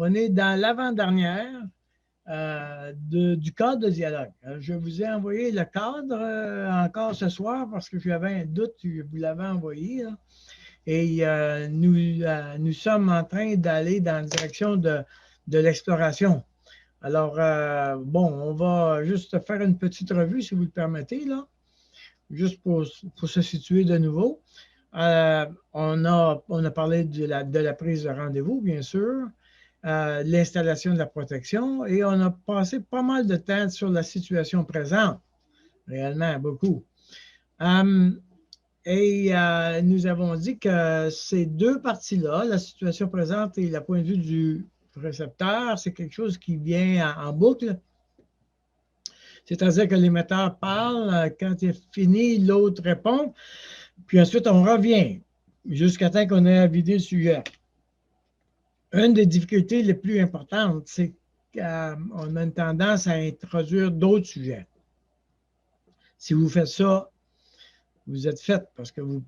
On est dans l'avant-dernière du cadre de dialogue. Je vous ai envoyé le cadre encore ce soir parce que j'avais un doute, je vous l'avais envoyé. Là. Et nous sommes en train d'aller dans la direction de l'exploration. Alors, bon, on va juste faire une petite revue, si vous le permettez, là, juste pour se situer de nouveau. On a parlé de la prise de rendez-vous, bien sûr, l'installation de la protection, et on a passé pas mal de temps sur la situation présente, réellement beaucoup. Et nous avons dit que ces deux parties-là, la situation présente et le point de vue du récepteur, c'est quelque chose qui vient en boucle. C'est-à-dire que l'émetteur parle, quand il est fini, l'autre répond, puis ensuite on revient jusqu'à temps qu'on ait vidé le sujet. Une des difficultés les plus importantes, c'est qu'on a une tendance à introduire d'autres sujets. Si vous faites ça, vous êtes fait parce que vous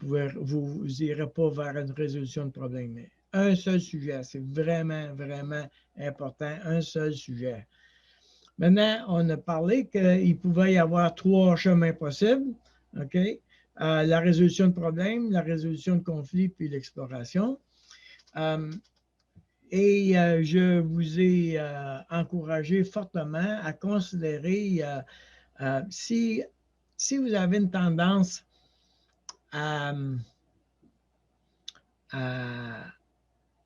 n'irez pas vers une résolution de problème. Mais un seul sujet, c'est vraiment, vraiment important, un seul sujet. Maintenant, on a parlé qu'il pouvait y avoir 3 chemins possibles. OK? La résolution de problèmes, la résolution de conflits, puis l'exploration. Et je vous ai encouragé fortement à considérer si vous avez une tendance à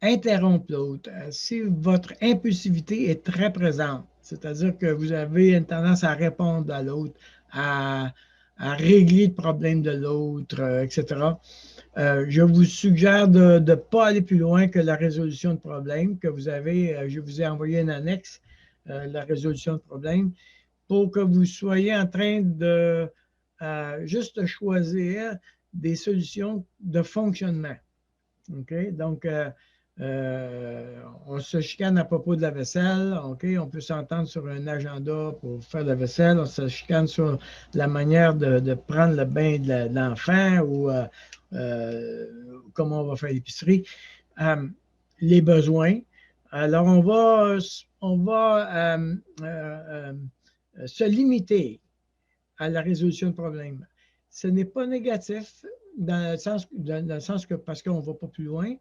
interrompre l'autre, si votre impulsivité est très présente, c'est-à-dire que vous avez une tendance à répondre à l'autre, à régler le problème de l'autre, etc., je vous suggère de ne pas aller plus loin que la résolution de problème que vous avez. Je vous ai envoyé une annexe, la résolution de problème, pour que vous soyez en train de juste choisir des solutions de fonctionnement. OK? Donc, on se chicane à propos de la vaisselle. OK? On peut s'entendre sur un agenda pour faire la vaisselle. On se chicane sur la manière de prendre le bain de l'enfant ou comment on va faire l'épicerie. Les besoins. Alors, on va se limiter à la résolution de problèmes. Ce n'est pas négatif dans le sens que parce qu'on ne va pas plus loin,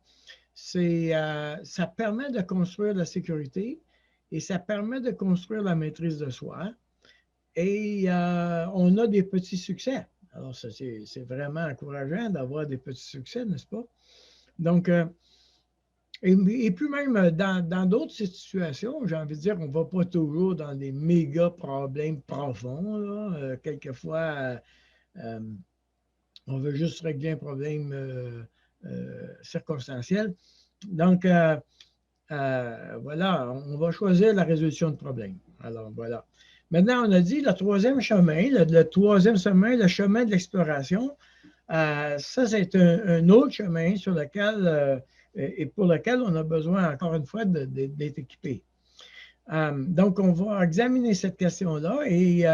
ça permet de construire la sécurité et ça permet de construire la maîtrise de soi. Et on a des petits succès. Alors, c'est vraiment encourageant d'avoir des petits succès, n'est-ce pas? Donc, et puis même dans d'autres situations, j'ai envie de dire, on ne va pas toujours dans des méga problèmes profonds. Là. Quelquefois, on veut juste régler un problème circonstanciel. Donc, voilà, on va choisir la résolution de problème. Alors, voilà. Maintenant, on a dit le troisième chemin, le troisième chemin, le chemin de l'exploration. Ça, c'est un autre chemin sur lequel et pour lequel on a besoin, encore une fois, d'être équipé. Donc, on va examiner cette question-là et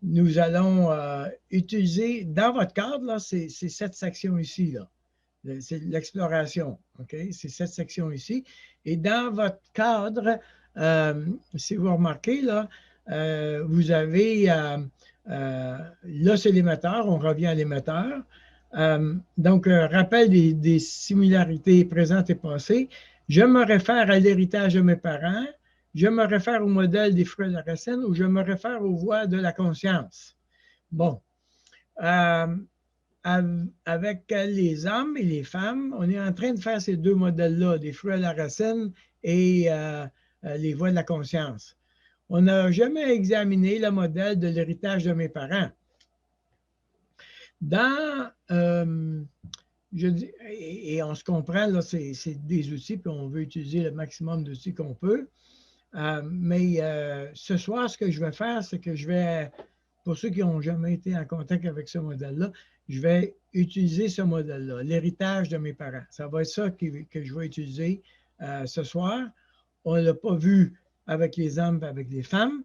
nous allons utiliser, dans votre cadre, là, c'est cette section ici, là. C'est l'exploration, OK? C'est cette section ici. Et dans votre cadre, si vous remarquez, là, vous avez, là, c'est l'émetteur, on revient à l'émetteur. Donc, rappel des similarités présentes et passées. Je me réfère à l'héritage de mes parents, je me réfère au modèle des fruits de la racine ou je me réfère aux voies de la conscience. Bon. Avec les hommes et les femmes, on est en train de faire ces deux modèles-là, des fruits à la racine et les voies de la conscience. On n'a jamais examiné le modèle de l'héritage de mes parents. Et on se comprend, là, c'est des outils, puis on veut utiliser le maximum d'outils qu'on peut. Mais ce soir, ce que je vais faire, c'est que je vais, pour ceux qui n'ont jamais été en contact avec ce modèle-là, je vais utiliser ce modèle-là, l'héritage de mes parents. Ça va être ça que je vais utiliser ce soir. On ne l'a pas vu avec les hommes et avec les femmes.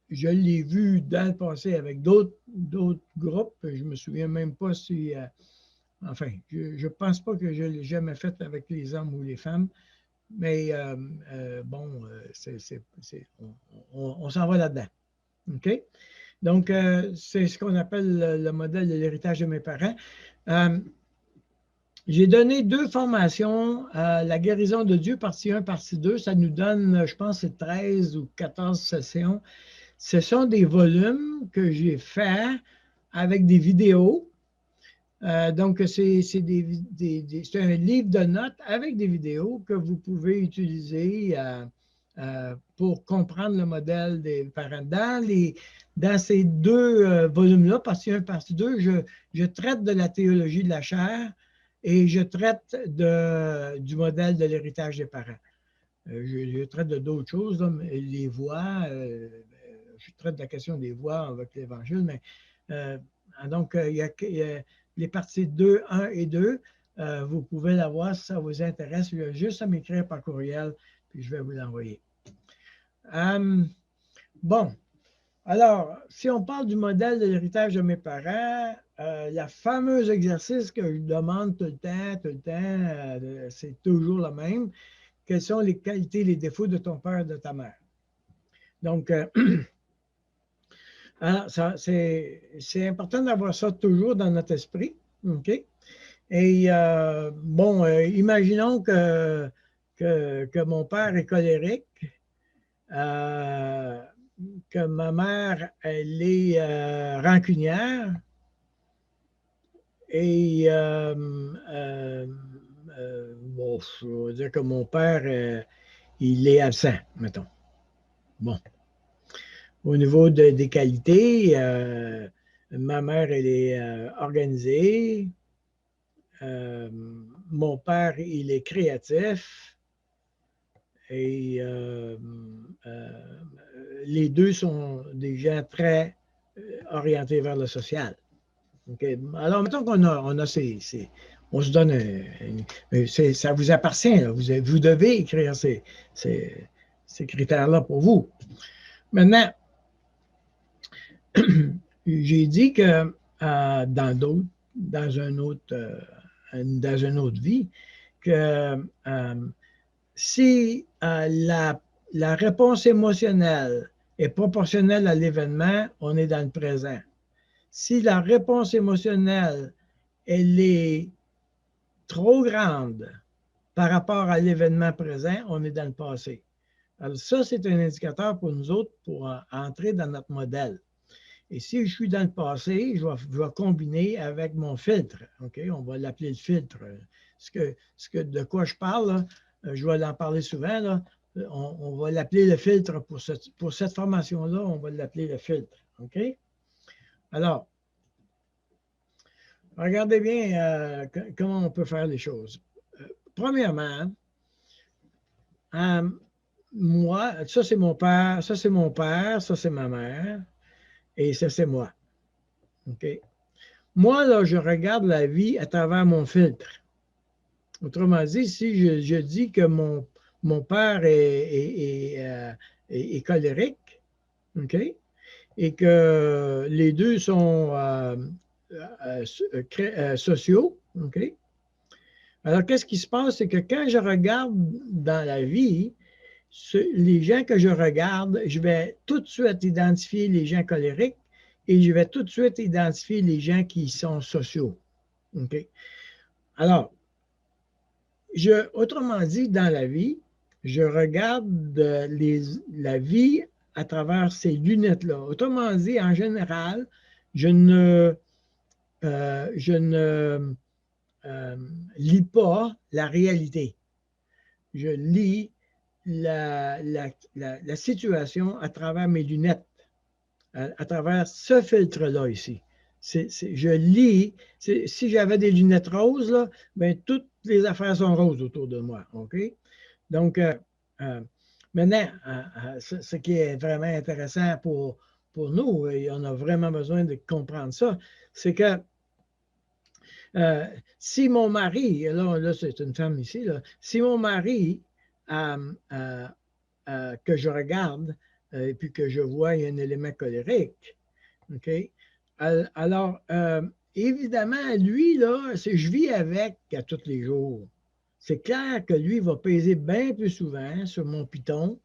Je l'ai vu dans le passé avec d'autres groupes. Je ne me souviens même pas si Enfin, je ne pense pas que je l'ai jamais fait avec les hommes ou les femmes, mais bon, on s'en va là-dedans. OK? Donc, c'est ce qu'on appelle le modèle de l'héritage de mes parents. J'ai donné 2 formations, la guérison de Dieu, partie 1, partie 2. Ça nous donne, je pense, c'est 13 ou 14 sessions. Ce sont des volumes que j'ai faits avec des vidéos. Donc, c'est un livre de notes avec des vidéos que vous pouvez utiliser pour comprendre le modèle des parents. Dans ces 2 volumes-là, partie 1, partie 2, je traite de la théologie de la chair et je traite du modèle de l'héritage des parents. Je traite de d'autres choses, là, les voix, je traite de la question des voix avec l'Évangile, mais donc, il y a les parties 2, 1 et 2. Vous pouvez la voir si ça vous intéresse. Il y a juste à m'écrire par courriel, puis je vais vous l'envoyer. Bon, alors, si on parle du modèle de l'héritage de mes parents, le fameux exercice que je demande tout le temps, c'est toujours le même. Quelles sont les qualités, les défauts de ton père et de ta mère? Donc, c'est important d'avoir ça toujours dans notre esprit. OK? Et bon, imaginons que mon père est colérique, que ma mère, elle est rancunière et bon, je veux dire que mon père, il est absent, mettons. Bon. Au niveau des qualités, ma mère, elle est organisée. Mon père, il est créatif. Et les 2 sont des gens très orientés vers le social. Okay? Alors, mettons qu'on on se donne, ça vous appartient. Là. Vous devez écrire ces critères-là pour vous. Maintenant, j'ai dit que dans une autre vie, que si la réponse émotionnelle est proportionnelle à l'événement, on est dans le présent. Si la réponse émotionnelle, elle est trop grande par rapport à l'événement présent, on est dans le passé. Alors ça, c'est un indicateur pour nous autres pour entrer dans notre modèle. Et si je suis dans le passé, je vais combiner avec mon filtre. Okay? On va l'appeler le filtre. De quoi je parle, là, je vais en parler souvent. Là, on va l'appeler le filtre pour cette formation-là, on va l'appeler le filtre. OK? Alors, regardez bien comment on peut faire les choses. Premièrement, moi, ça c'est mon père, ça c'est mon père, ça c'est ma mère, et ça c'est moi. OK? Moi, là, je regarde la vie à travers mon filtre. Autrement dit, si je dis que mon père est colérique, OK, et que les 2 sont sociaux, OK, alors qu'est-ce qui se passe? C'est que quand je regarde dans la vie, les gens que je regarde, je vais tout de suite identifier les gens colériques et je vais tout de suite identifier les gens qui sont sociaux. OK? Alors, autrement dit, dans la vie, je regarde la vie à travers ces lunettes-là. Autrement dit, en général, je ne lis pas la réalité. Je lis la situation à travers mes lunettes, à travers ce filtre-là ici. Je lis, si j'avais des lunettes roses, là, ben, toutes les affaires sont roses autour de moi. OK? Donc, maintenant, ce qui est vraiment intéressant pour nous, et on a vraiment besoin de comprendre ça, c'est que si mon mari, là c'est une femme ici, là, si mon mari que je regarde et puis que je vois il y a un élément colérique, OK? Alors, évidemment, lui, là, je vis avec à tous les jours. C'est clair que lui va peser bien plus souvent sur mon piton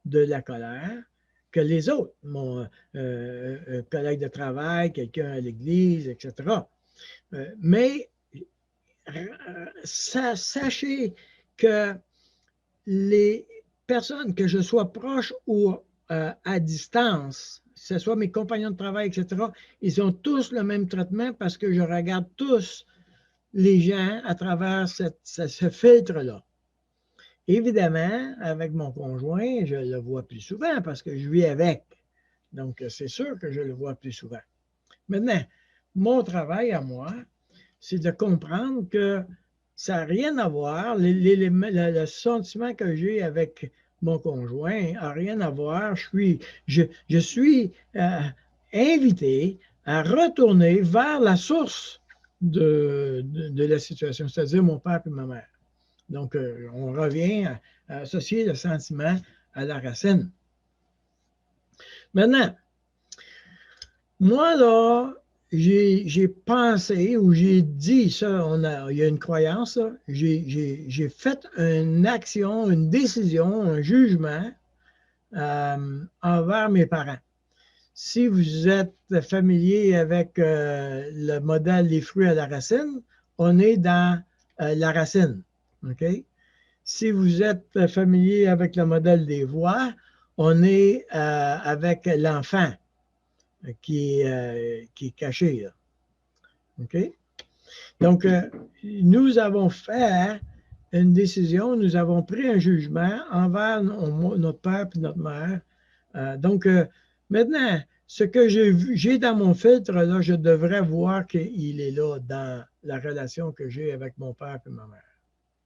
de la colère que les autres, mon collègue de travail, quelqu'un à l'église, etc. Mais sachez que les personnes, que je sois proche ou à distance, que ce soit mes compagnons de travail, etc., ils ont tous le même traitement parce que je regarde tous les gens à travers ce filtre-là. Évidemment, avec mon conjoint, je le vois plus souvent parce que je vis avec. Donc, c'est sûr que je le vois plus souvent. Maintenant, mon travail à moi, c'est de comprendre que ça n'a rien à voir, le sentiment que j'ai avec mon conjoint n'a rien à voir. Je suis invité à retourner vers la source de la situation, c'est-à-dire mon père et ma mère. Donc, on revient à associer le sentiment à la racine. Maintenant, moi, là, j'ai pensé ou j'ai dit ça, il y a une croyance, j'ai fait une action, une décision, un jugement envers mes parents. Si vous êtes familier avec le modèle des fruits à la racine, on est dans la racine. OK? Si vous êtes familier avec le modèle des voies, on est avec l'enfant qui est caché. Là. OK? Donc, nous avons fait une décision, nous avons pris un jugement envers notre père et notre mère. Donc, maintenant, ce que j'ai dans mon filtre, là, je devrais voir qu'il est là dans la relation que j'ai avec mon père et ma mère.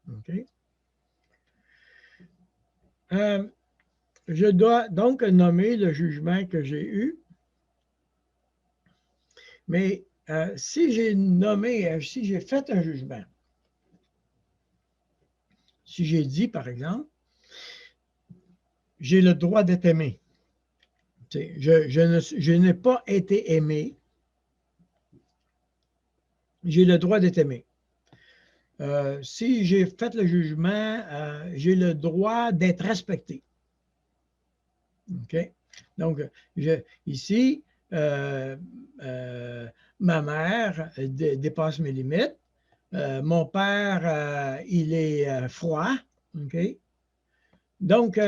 OK? Je dois donc nommer le jugement que j'ai eu. Mais si j'ai nommé, si j'ai fait un jugement, si j'ai dit, par exemple, j'ai le droit d'être aimé. Je n'ai pas été aimé. J'ai le droit d'être aimé. Si j'ai fait le jugement, j'ai le droit d'être respecté. OK? Donc, ici, ma mère dépasse mes limites. Mon père, il est froid. OK? Donc,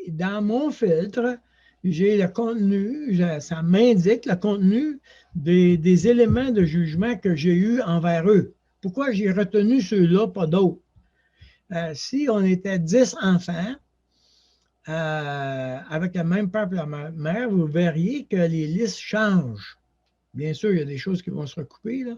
dans mon filtre, j'ai le contenu, ça m'indique le contenu des éléments de jugement que j'ai eus envers eux. Pourquoi j'ai retenu ceux-là, pas d'autres? Si on était 10 enfants, avec le même père et la mère, vous verriez que les listes changent. Bien sûr, il y a des choses qui vont se recouper, là,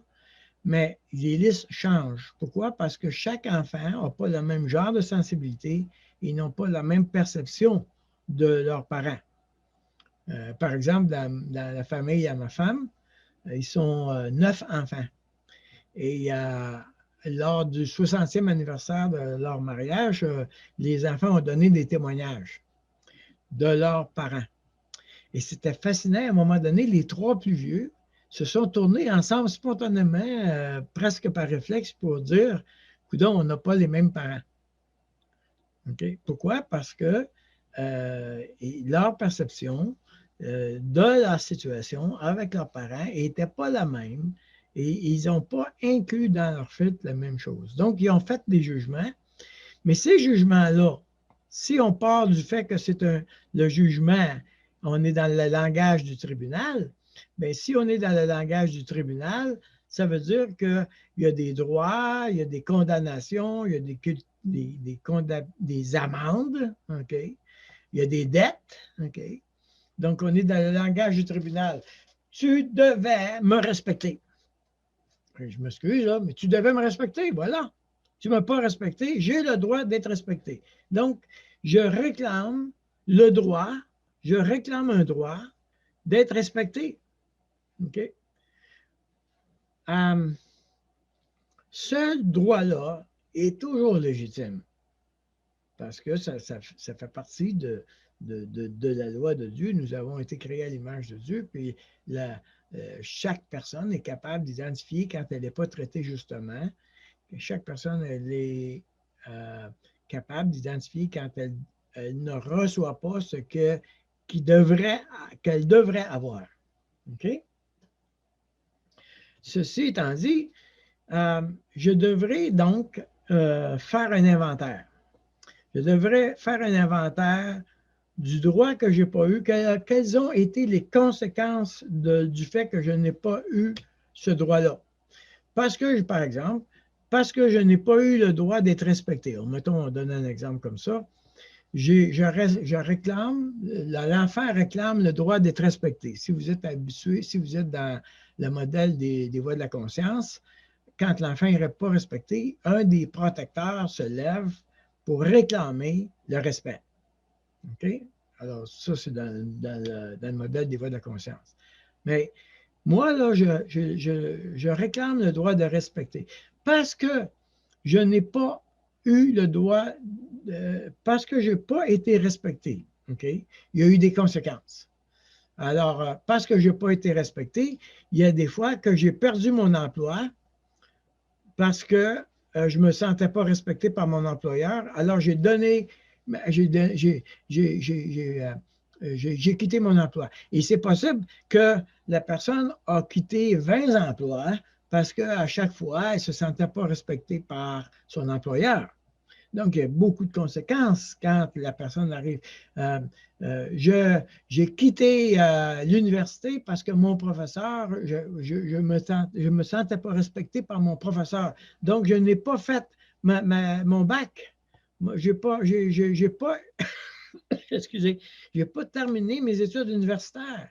mais les listes changent. Pourquoi? Parce que chaque enfant n'a pas le même genre de sensibilité, ils n'ont pas la même perception de leurs parents. Par exemple, dans la famille à ma femme, ils sont 9 enfants. Et lors du 60e anniversaire de leur mariage, les enfants ont donné des témoignages de leurs parents. Et c'était fascinant. À un moment donné, les 3 plus vieux se sont tournés ensemble spontanément, presque par réflexe, pour dire, coudonc, on n'a pas les mêmes parents. Okay? Pourquoi? Parce que leur perception de la situation avec leurs parents n'était pas la même et ils n'ont pas inclus dans leur filtre la même chose. Donc, ils ont fait des jugements, mais ces jugements-là, si on part du fait que c'est le jugement, on est dans le langage du tribunal, bien, si on est dans le langage du tribunal, ça veut dire qu'il y a des droits, il y a des condamnations, il y a des amendes, OK? Il y a des dettes, OK? Donc, on est dans le langage du tribunal. Tu devais me respecter. Je m'excuse, là, mais tu devais me respecter, voilà. Tu ne m'as pas respecté, j'ai le droit d'être respecté. Donc, je réclame le droit, je réclame un droit d'être respecté. OK? Ce droit-là est toujours légitime parce que ça fait partie de la loi de Dieu. Nous avons été créés à l'image de Dieu, puis chaque personne est capable d'identifier quand elle n'est pas traitée justement. Chaque personne, elle est capable d'identifier quand elle ne reçoit pas ce qu'elle devrait avoir. OK? Ceci étant dit, je devrais donc faire un inventaire. Je devrais faire un inventaire du droit que je n'ai pas eu. Quelles ont été les conséquences du fait que je n'ai pas eu ce droit-là? Parce que, par exemple, parce que je n'ai pas eu le droit d'être respecté. Mettons, on donne un exemple comme ça. Je réclame, l'enfant réclame le droit d'être respecté. Si vous êtes habitué, si vous êtes dans le modèle des voies de la conscience, quand l'enfant n'est pas respecté, un des protecteurs se lève pour réclamer le respect. OK? Alors, ça, c'est dans le modèle des voies de la conscience. Mais moi, là, je réclame le droit de respecter parce que je n'ai pas eu le droit, parce que je n'ai pas été respecté. OK? Il y a eu des conséquences. Alors, parce que je n'ai pas été respecté, il y a des fois que j'ai perdu mon emploi parce que je ne me sentais pas respecté par mon employeur. Alors, j'ai quitté mon emploi. Et c'est possible que la personne a quitté 20 emplois parce qu'à chaque fois, elle ne se sentait pas respectée par son employeur. Donc, il y a beaucoup de conséquences quand la personne arrive. J'ai quitté l'université parce que mon professeur, je me sentais pas respecté par mon professeur. Donc, je n'ai pas fait mon bac. J'ai pas, excusez, j'ai pas terminé mes études universitaires.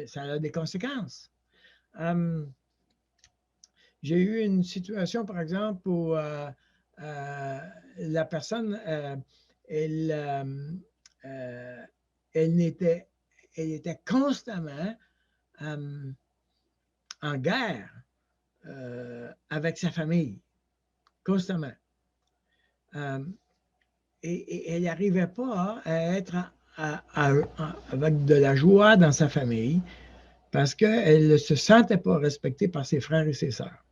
Ça a des conséquences. J'ai eu une situation, par exemple, où la personne, elle était constamment en guerre avec sa famille, constamment. Et elle n'arrivait pas à être avec de la joie dans sa famille parce qu'elle ne se sentait pas respectée par ses frères et ses sœurs.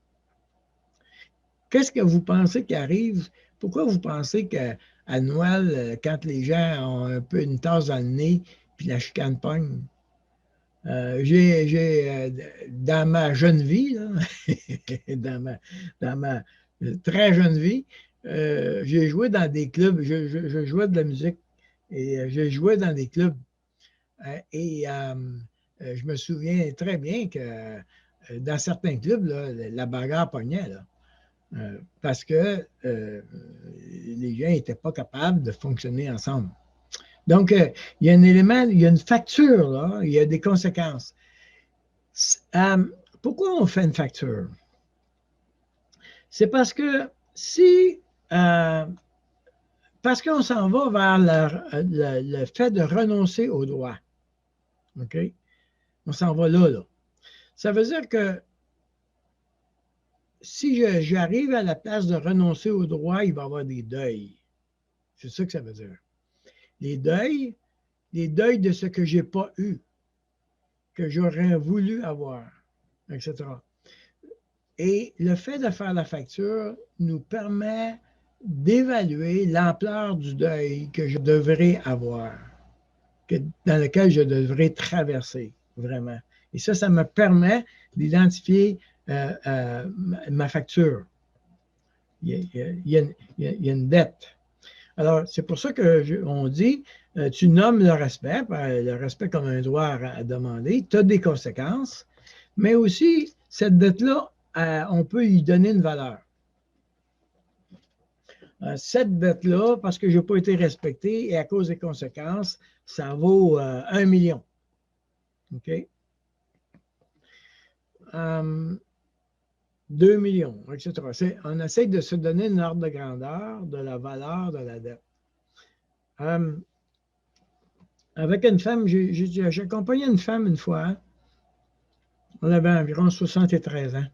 Qu'est-ce que vous pensez qui arrive? Pourquoi vous pensez qu'à Noël, quand les gens ont un peu une tasse dans le nez, puis la chicane pogne? Dans ma jeune vie, là, dans ma très jeune vie, j'ai joué dans des clubs, je jouais de la musique et je jouais dans des clubs. Je me souviens très bien que dans certains clubs, là, la bagarre pognait. Là. Parce que les gens n'étaient pas capables de fonctionner ensemble. Donc, il y a un élément, il y a une facture, là, il y a des conséquences. Pourquoi on fait une facture? C'est parce que parce qu'on s'en va vers le fait de renoncer au droit. OK? On s'en va là. Ça veut dire que si j'arrive à la place de renoncer au droit, il va y avoir des deuils. C'est ça que ça veut dire. Les deuils de ce que je n'ai pas eu, que j'aurais voulu avoir, etc. Et le fait de faire la facture nous permet d'évaluer l'ampleur du deuil que je devrais avoir, dans lequel je devrais traverser, vraiment. Et ça me permet d'identifier ma facture. Il y a une dette. Alors, c'est pour ça qu'on dit, tu nommes le respect comme un droit à demander, tu as des conséquences, mais aussi, cette dette-là, on peut y donner une valeur. Cette dette-là, parce que je n'ai pas été respecté et à cause des conséquences, ça vaut 1 million. OK? 2 millions, etc. On essaie de se donner une ordre de grandeur de la valeur de la dette. Avec une femme, j'ai accompagné une femme une fois. On avait environ 73 ans.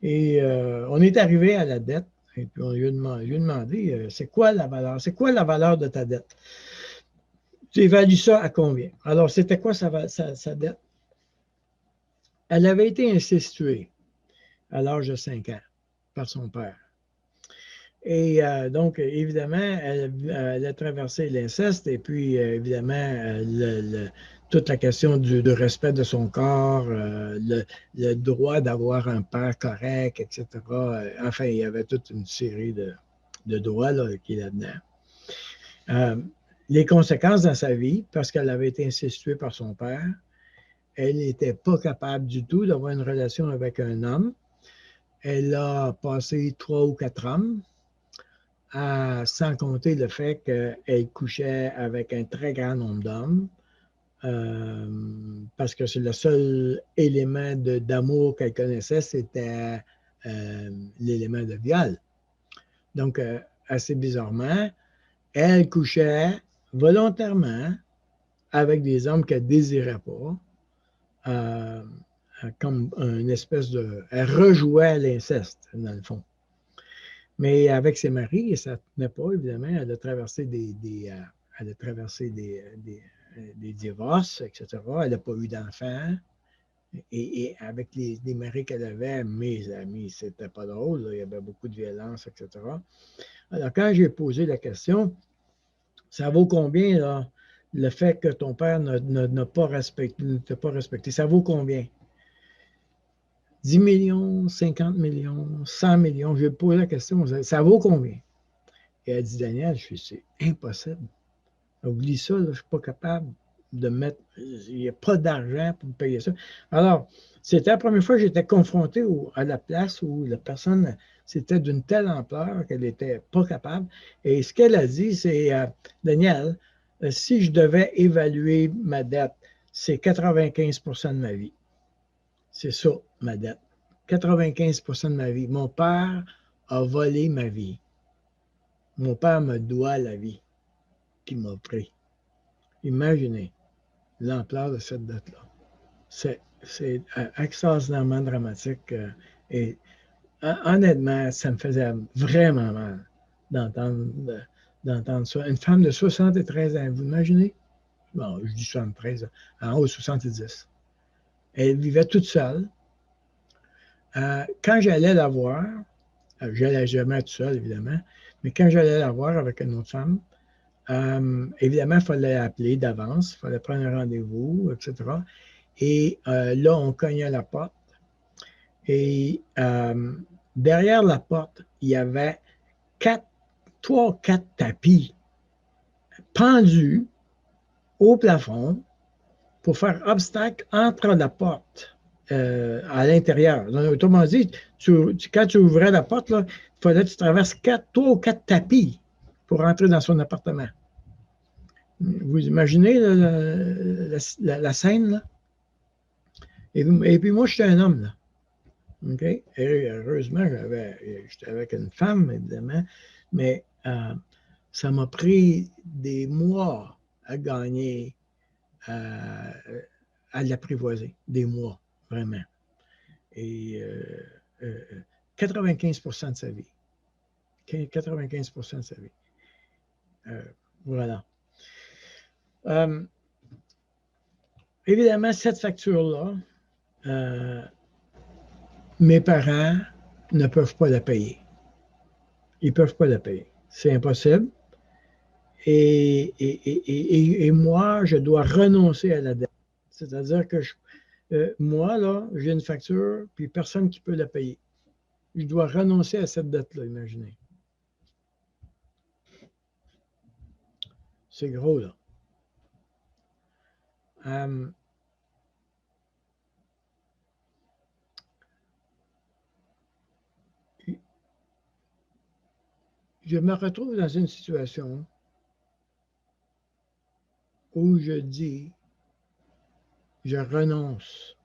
Et on est arrivé à la dette. Et puis on lui a demandé, c'est quoi la valeur? C'est quoi la valeur de ta dette? Tu évalues ça à combien? Alors, c'était quoi sa dette? Elle avait été incestuée à l'âge de 5 ans par son père. Et donc, évidemment, elle a traversé l'inceste et puis, évidemment, toute la question du respect de son corps, le droit d'avoir un père correct, etc. Enfin, il y avait toute une série de droits là, qui est là-dedans. Les conséquences dans sa vie, parce qu'elle avait été incestuée par son père, elle n'était pas capable du tout d'avoir une relation avec un homme. Elle a passé 3 ou 4 hommes, sans compter le fait qu'elle couchait avec un très grand nombre d'hommes, parce que c'est le seul élément d'amour qu'elle connaissait, c'était l'élément de viol. Donc, assez bizarrement, elle couchait volontairement avec des hommes qu'elle ne désirait pas, comme une espèce de... Elle rejouait à l'inceste, dans le fond. Mais avec ses maris, ça ne tenait pas, évidemment. Elle a traversé elle a traversé des divorces, etc. Elle n'a pas eu d'enfants. Et avec les maris qu'elle avait, mes amis, c'était pas drôle. Là. Il y avait beaucoup de violence, etc. Alors, quand j'ai posé la question, ça vaut combien, là, le fait que ton père n'a pas respecté, ne t'a pas respecté? Ça vaut combien? 10 millions, 50 millions, 100 millions? Je vais poser la question, ça vaut combien? Et elle dit, Daniel, c'est impossible. Oublie ça, là, je ne suis pas capable de mettre, il n'y a pas d'argent pour payer ça. Alors, c'était la première fois que j'étais confronté à la place où la personne, c'était d'une telle ampleur qu'elle n'était pas capable. Et ce qu'elle a dit, c'est, Daniel, si je devais évaluer ma dette, c'est 95 de ma vie. C'est ça, ma dette. 95 de ma vie. Mon père a volé ma vie. Mon père me doit la vie qu'il m'a pris. Imaginez l'ampleur de cette dette-là. C'est extraordinairement dramatique. Et honnêtement, ça me faisait vraiment mal d'entendre ça. Une femme de 73 ans, vous imaginez? Bon, je dis 73, en haut de 70. Elle vivait toute seule. Quand j'allais la voir, je n'allais jamais toute seule, évidemment, mais quand j'allais la voir avec une autre femme, évidemment, il fallait appeler d'avance, il fallait prendre un rendez-vous, etc. Et là, on cognait à la porte. Et derrière la porte, il y avait 3 ou 4 tapis pendus au plafond pour faire obstacle entre la porte à l'intérieur. Autrement dit, quand tu ouvrais la porte, là, il fallait que tu traverses 3 ou 4 tapis pour entrer dans son appartement. Vous imaginez la scène, là? Et puis moi, j'étais un homme, là. OK? Et heureusement, j'étais avec une femme, évidemment, mais ça m'a pris des mois à gagner, à l'apprivoiser. Des mois, vraiment. Et 95 de sa vie. 95 de sa vie. Voilà. Évidemment, cette facture-là, mes parents ne peuvent pas la payer. Ils ne peuvent pas la payer. C'est impossible. Et moi, je dois renoncer à la dette. C'est-à-dire que moi, là, j'ai une facture, puis personne qui peut la payer. Je dois renoncer à cette dette-là, imaginez. C'est gros, là. Je me retrouve dans une situation où je dis, je renonce.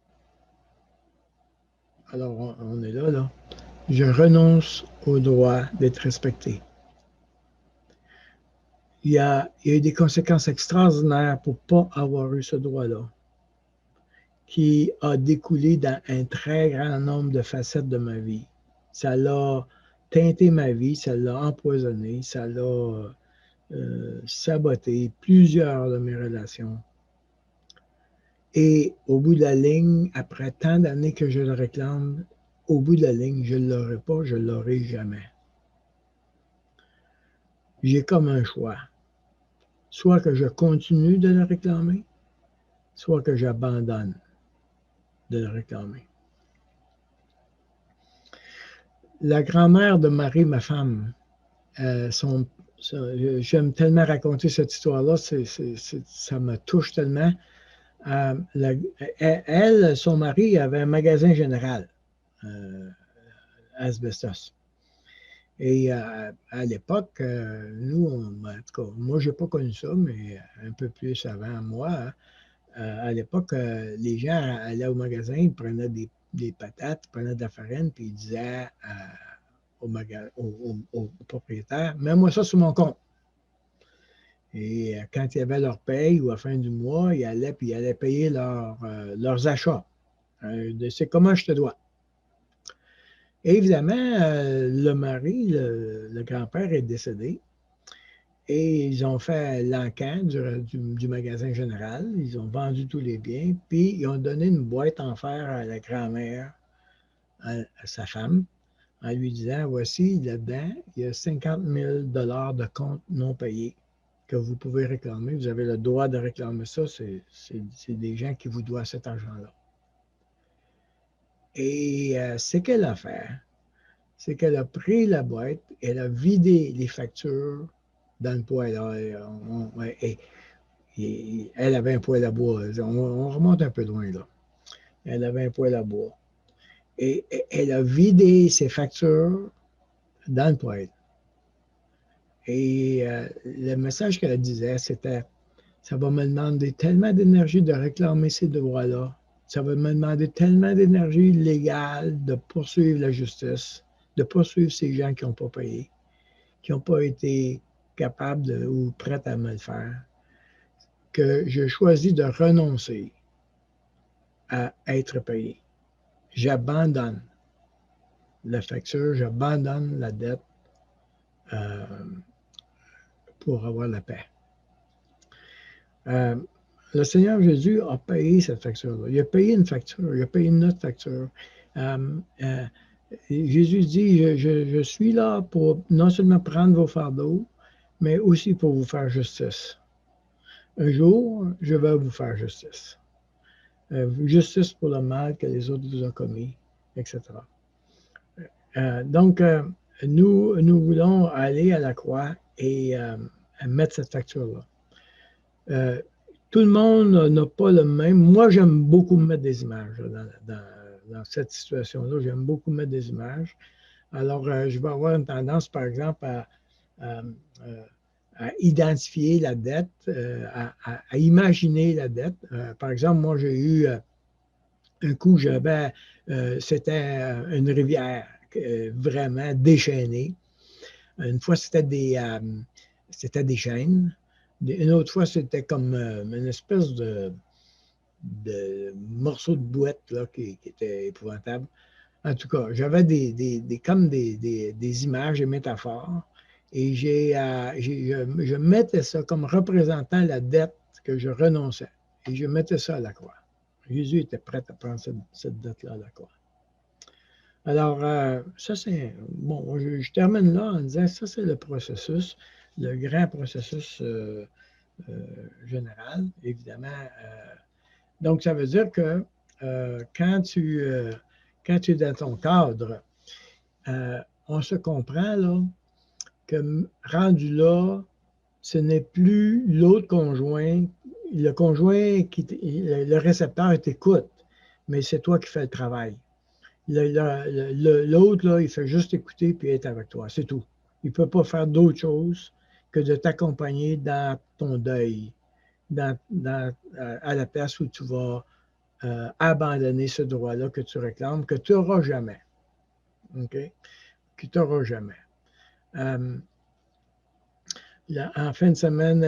Alors, on est là, là. Je renonce au droit d'être respecté. Il y a eu des conséquences extraordinaires pour ne pas avoir eu ce droit-là, qui a découlé dans un très grand nombre de facettes de ma vie. Ça l'a teinté ma vie, ça l'a empoisonné, ça l'a saboté plusieurs de mes relations. Et au bout de la ligne, après tant d'années que je le réclame, au bout de la ligne, je ne l'aurai pas, je ne l'aurai jamais. J'ai comme un choix. Soit que je continue de le réclamer, soit que j'abandonne de le réclamer. La grand-mère de Marie, ma femme, j'aime tellement raconter cette histoire-là, ça me touche tellement. Elle, son mari avait un magasin général, asbestos. Et à l'époque, nous, en tout cas, moi, je n'ai pas connu ça, mais un peu plus avant moi, hein, à l'époque, les gens allaient au magasin, ils prenaient des patates, ils prenaient de la farine, puis ils disaient au propriétaire, mets-moi ça sur mon compte. Et quand il y avait leur paye ou à la fin du mois, ils allaient payer leurs achats. C'est comment je te dois. Et évidemment, le mari, le grand-père est décédé. Et ils ont fait l'encan du magasin général. Ils ont vendu tous les biens. Puis ils ont donné une boîte en fer à la grand-mère, à sa femme, en lui disant, voici, là-dedans, il y a 50 000 $ de comptes non payés que vous pouvez réclamer. Vous avez le droit de réclamer ça. C'est des gens qui vous doivent cet argent-là. Et ce qu'elle a fait, c'est qu'elle a pris la boîte, elle a vidé les factures dans le poêle. Et elle avait un poêle à bois. On remonte un peu loin, là. Elle avait un poêle à bois. Et elle a vidé ses factures dans le poêle. Et le message qu'elle disait, c'était, ça va me demander tellement d'énergie de réclamer ces droits-là. Ça va me demander tellement d'énergie légale de poursuivre la justice, de poursuivre ces gens qui n'ont pas payé, qui n'ont pas été capables ou prêts à me le faire, que je choisis de renoncer à être payé. J'abandonne la facture, j'abandonne la dette euh, pour avoir la paix. Euh, le Seigneur Jésus a payé cette facture-là. Il a payé une facture, il a payé une autre facture. Jésus dit, je suis là pour non seulement prendre vos fardeaux, mais aussi pour vous faire justice. Un jour, je vais vous faire justice. Justice pour le mal que les autres vous ont commis, etc. Donc, nous voulons aller à la croix et mettre cette facture-là. Tout le monde n'a pas le même. Moi, j'aime beaucoup mettre des images dans cette situation-là. J'aime beaucoup mettre des images. Alors, je vais avoir une tendance, par exemple, à identifier la dette, à imaginer la dette. Par exemple, moi, j'ai eu un coup, c'était une rivière vraiment déchaînée. Une fois, c'était des chaînes. Une autre fois, c'était comme une espèce de morceau de boîte là, qui était épouvantable. En tout cas, j'avais comme des images, des métaphores, et je mettais ça comme représentant la dette que je renonçais. Et je mettais ça à la croix. Jésus était prêt à prendre cette dette-là à la croix. Alors, ça, c'est. Bon, je termine là en disant ça, c'est le processus, le grand processus général, évidemment. Donc, ça veut dire que quand tu es dans ton cadre, on se comprend là, que rendu là, ce n'est plus l'autre conjoint, le conjoint, le récepteur t'écoute, mais c'est toi qui fais le travail. L'autre, là, il fait juste écouter puis être avec toi, c'est tout. Il ne peut pas faire d'autre chose que de t'accompagner dans ton deuil, à la place où tu vas abandonner ce droit-là que tu réclames, que tu n'auras jamais. OK? Que tu n'auras jamais. En fin de semaine,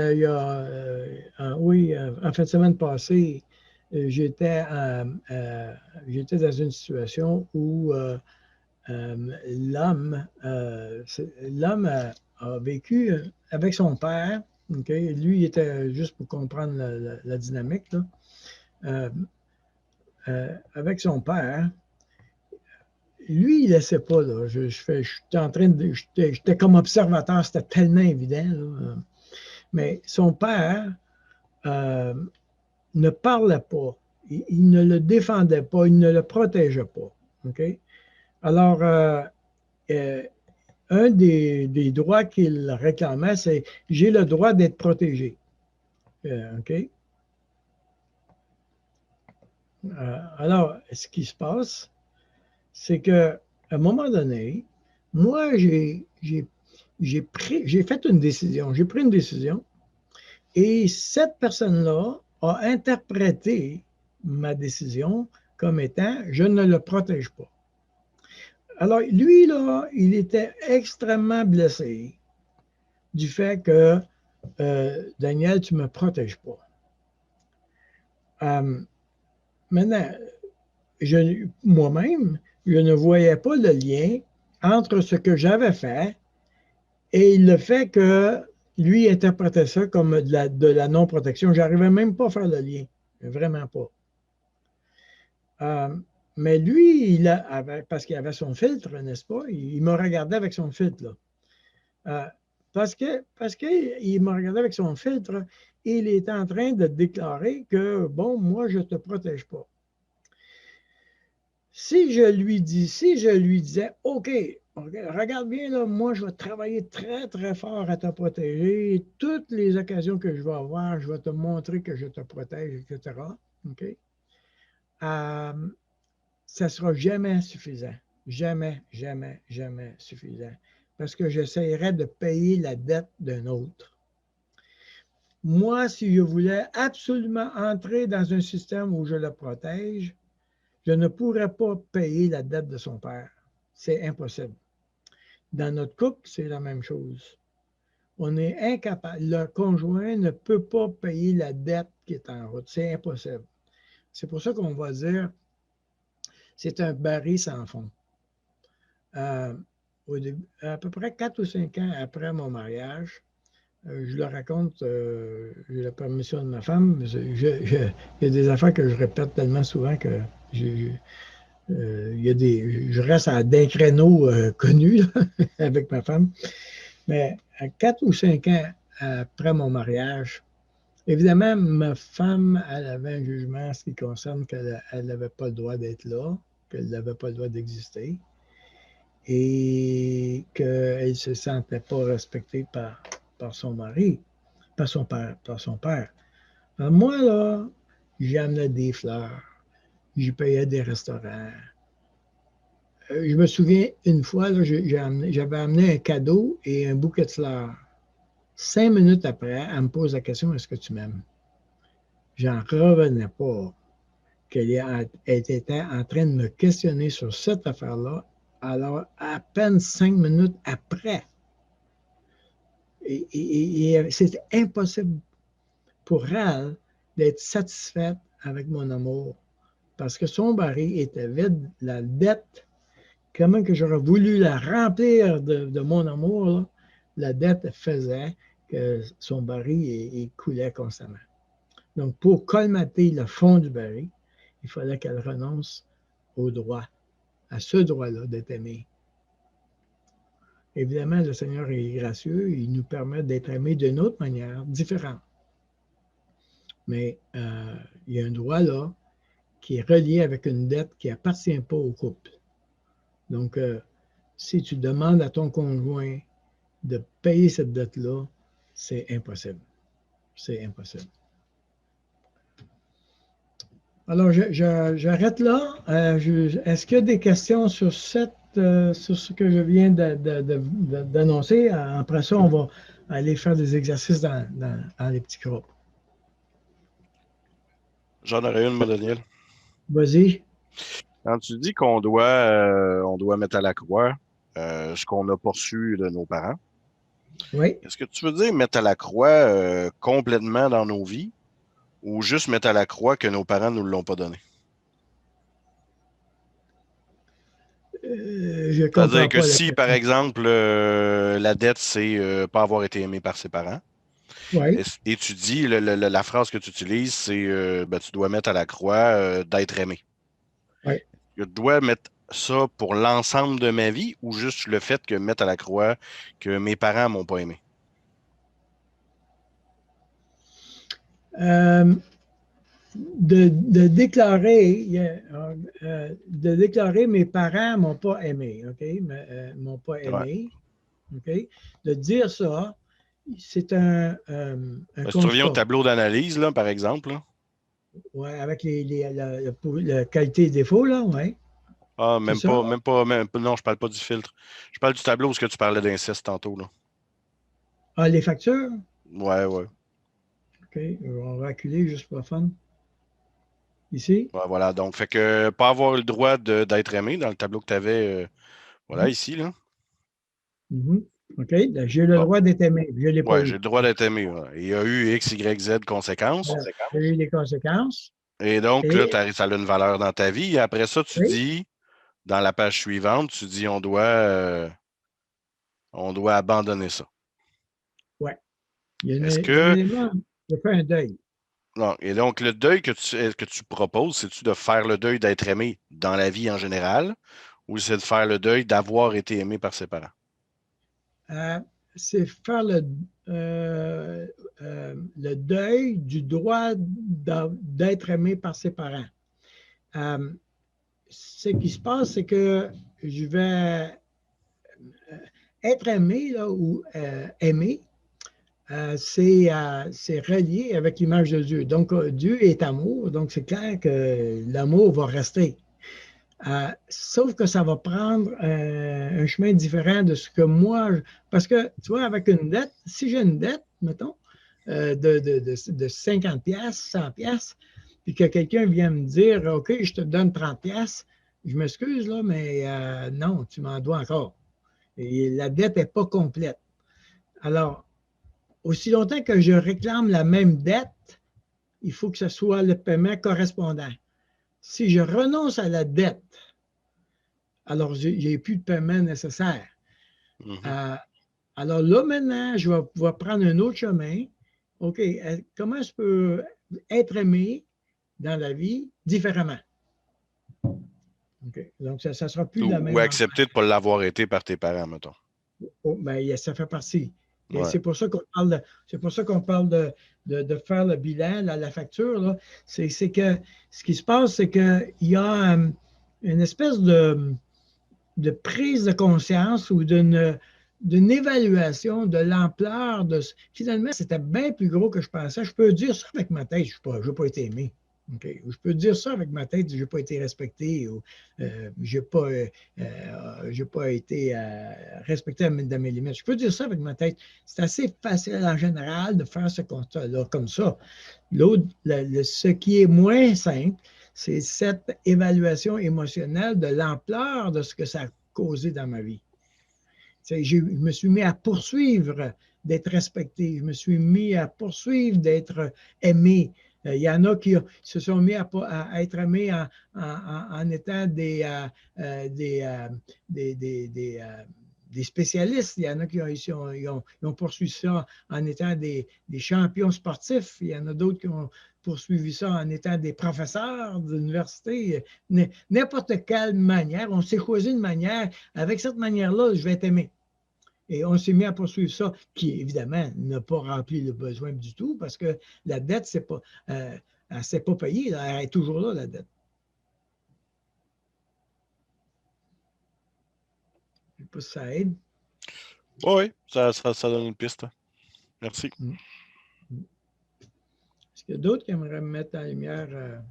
en fin de semaine passée, j'étais dans une situation où l'homme a vécu avec son père. Okay? Lui, il était juste pour comprendre la dynamique. Là. avec son père, lui, il ne laissait pas. Là. J'étais en train de. J'étais comme observateur, c'était tellement évident. Là. Mais son père ne parlait pas. Il ne le défendait pas, il ne le protégeait pas. Okay? Alors, un des droits qu'il réclamait, c'est j'ai le droit d'être protégé. OK? Alors, ce qui se passe, c'est qu'à un moment donné, moi, j'ai fait une décision. J'ai pris une décision et cette personne-là a interprété ma décision comme étant je ne le protège pas. Alors, lui, là, il était extrêmement blessé du fait que Daniel, tu ne me protèges pas. Maintenant, moi-même, je ne voyais pas le lien entre ce que j'avais fait et le fait que lui interprétait ça comme de la non-protection. Je n'arrivais même pas à faire le lien. Vraiment pas. Mais lui, parce qu'il avait son filtre, n'est-ce pas? Il me regardait avec son filtre. Là. Parce qu'il me regardait avec son filtre, il était en train de déclarer que, bon, moi, je ne te protège pas. Si je lui disais, OK, regarde bien, là, moi, je vais travailler très, très fort à te protéger. Toutes les occasions que je vais avoir, je vais te montrer que je te protège, etc. OK? Ça ne sera jamais suffisant. Jamais, jamais, jamais suffisant. Parce que j'essaierai de payer la dette d'un autre. Moi, si je voulais absolument entrer dans un système où je le protège, je ne pourrais pas payer la dette de son père. C'est impossible. Dans notre couple, c'est la même chose. On est incapable. Le conjoint ne peut pas payer la dette qui est en route. C'est impossible. C'est pour ça qu'on va dire c'est un baril sans fond. À peu près 4 ou 5 ans après mon mariage, je le raconte, j'ai la permission de ma femme. Il y a des affaires que je répète tellement souvent que je reste à des créneaux connus là, avec ma femme. Mais à 4 ou 5 ans après mon mariage, évidemment, ma femme, elle avait un jugement en ce qui concerne qu'elle n'avait pas le droit d'être là, qu'elle n'avait pas le droit d'exister et qu'elle ne se sentait pas respectée par son mari, par son père. Alors moi, là, j'amenais des fleurs, je payais des restaurants. Je me souviens, une fois, là, j'avais amené un cadeau et un bouquet de fleurs. 5 minutes après, elle me pose la question, est-ce que tu m'aimes? J'en revenais pas qu'elle était en train de me questionner sur cette affaire-là, alors à peine 5 minutes après. Et c'était impossible pour elle d'être satisfaite avec mon amour parce que son baril était vide, la dette, comment que j'aurais voulu la remplir de mon amour, là, la dette faisait que son baril il coulait constamment. Donc, pour colmater le fond du baril, il fallait qu'elle renonce au droit, à ce droit-là d'être aimée. Évidemment, le Seigneur est gracieux, il nous permet d'être aimés d'une autre manière, différente. Mais il y a un droit là qui est relié avec une dette qui n'appartient pas au couple. Donc, si tu demandes à ton conjoint de payer cette dette-là, c'est impossible. C'est impossible. Alors, j'arrête là. Est-ce qu'il y a des questions sur ce que je viens d'annoncer? Après ça, on va aller faire des exercices dans les petits groupes. J'en aurais une, moi, Daniel. Vas-y. Quand tu dis qu'on doit mettre à la croix ce qu'on a poursu de nos parents, Oui. est-ce que tu veux dire mettre à la croix complètement dans nos vies ou juste mettre à la croix que nos parents ne nous l'ont pas donné? Je comprends C'est-à-dire que pas la si, par question. exemple, la dette, c'est pas avoir été aimé par ses parents, Oui. Et tu dis, la phrase que tu utilises, c'est ben, tu dois mettre à la croix d'être aimé. Oui. Je dois mettre ça pour l'ensemble de ma vie ou juste le fait que mettre à la croix que mes parents m'ont pas aimé? Euh, de déclarer mes parents m'ont pas aimé, OK? M'ont pas Ouais. aimé, OK? De dire ça, c'est un Ben, si tu reviens au constat. tableau d'analyse, là, par exemple, là. Ouais, avec la qualité et défaut, là, ouais. Ah, C'est ça? non, je parle pas du filtre. Je parle du tableau où ce que tu parlais d'inceste tantôt, là. Ah, les factures? Ouais, ouais. OK, on va reculer juste pour le fun. Ici? Ouais, voilà. Donc, fait que pas avoir le droit d'être aimé dans le tableau que tu avais, voilà, ici, là. Mhm. OK, là, j'ai le Bon. droit d'être aimé, je ne l'ai pas Ouais, j'ai eu. le droit d'être aimé. Ouais. Il y a eu X, Y, Z conséquences. Voilà. J'ai eu les conséquences. Et donc, là, Et, ça a une valeur dans ta vie. Et après ça, tu oui, dis, dans la page suivante, tu dis on doit abandonner ça. ouais. Est-ce Il y a un que. élément, je fais un deuil. Non. Et donc, le deuil que tu proposes, c'est-tu de faire le deuil d'être aimé dans la vie en général ou c'est de faire le deuil d'avoir été aimé par ses parents? Euh, c'est faire le deuil du droit d'être aimé par ses parents. Euh, Ce qui se passe, c'est que je vais être aimé là, ou aimer, c'est relié avec l'image de Dieu. Donc, Dieu est amour, donc c'est clair que l'amour va rester. Sauf que ça va prendre un chemin différent de ce que moi. Parce que, tu vois, avec une dette, si j'ai une dette, mettons, de 50 pièces, 100 pièces, puis que quelqu'un vient me dire, OK, je te donne 30 pièces, je m'excuse, là, mais non, tu m'en dois encore. Et la dette n'est pas complète. Alors, aussi longtemps que je réclame la même dette, il faut que ce soit le paiement correspondant. Si je renonce à la dette, alors j'ai plus de paiement nécessaire. Mhm. Euh, alors là, maintenant, je vais pouvoir prendre un autre chemin. OK, comment je peux être aimé dans la vie différemment? OK, donc ça ne sera plus la Ou même accepter de ne pas l'avoir été par tes parents, mettons. oh, ben, ça fait partie. Et Ouais. c'est pour ça qu'on parle de faire le bilan, la facture. Là. C'est que ce qui se passe, c'est qu'il y a une espèce de prise de conscience ou d'une évaluation de l'ampleur de. Finalement, c'était bien plus gros que je pensais. Je peux dire ça avec ma tête, je n'ai pas été aimé. Okay. Je peux dire ça avec ma tête, je n'ai pas été respecté ou je n'ai pas été respecté dans mes limites. Je peux dire ça avec ma tête. C'est assez facile en général de faire ce constat-là comme ça. L'autre, ce qui est moins simple, c'est cette évaluation émotionnelle de l'ampleur de ce que ça a causé dans ma vie. Je me suis mis à poursuivre d'être respecté, je me suis mis à poursuivre d'être aimé. Il y en a qui se sont mis à être aimés en étant des spécialistes. Il y en a qui ont poursuivi ça en étant des champions sportifs. Il y en a d'autres qui ont poursuivi ça en étant des professeurs d'université. N'importe quelle manière, on s'est choisi une manière. Avec cette manière-là, je vais être aimé. Et on s'est mis à poursuivre ça, qui évidemment n'a pas rempli le besoin du tout, parce que la dette, elle ne s'est pas payée, là, elle est toujours là, la dette. Je ne sais pas si ça aide. Oui, ça donne une piste. Merci. Est-ce qu'il y a d'autres qui aimeraient me mettre en lumière?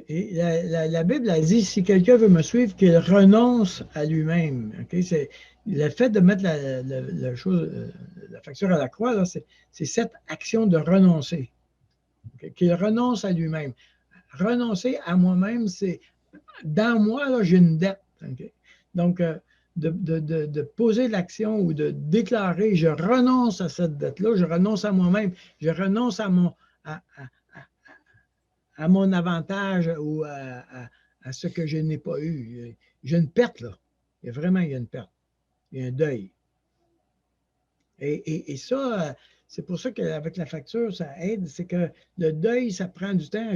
Et la Bible a dit, si quelqu'un veut me suivre, qu'il renonce à lui-même. Okay? C'est, le fait de mettre la facture à la croix, c'est cette action de renoncer. Okay? Qu'il renonce à lui-même. Renoncer à moi-même, c'est dans moi, là, j'ai une dette. Okay? Donc, de poser l'action ou de déclarer, je renonce à cette dette-là, je renonce à moi-même, je renonce à mon avantage ou à ce que je n'ai pas eu. J'ai une perte, là. Il y a une perte. Il y a un deuil. Et ça, c'est pour ça qu'avec la facture, ça aide. C'est que le deuil, ça prend du temps.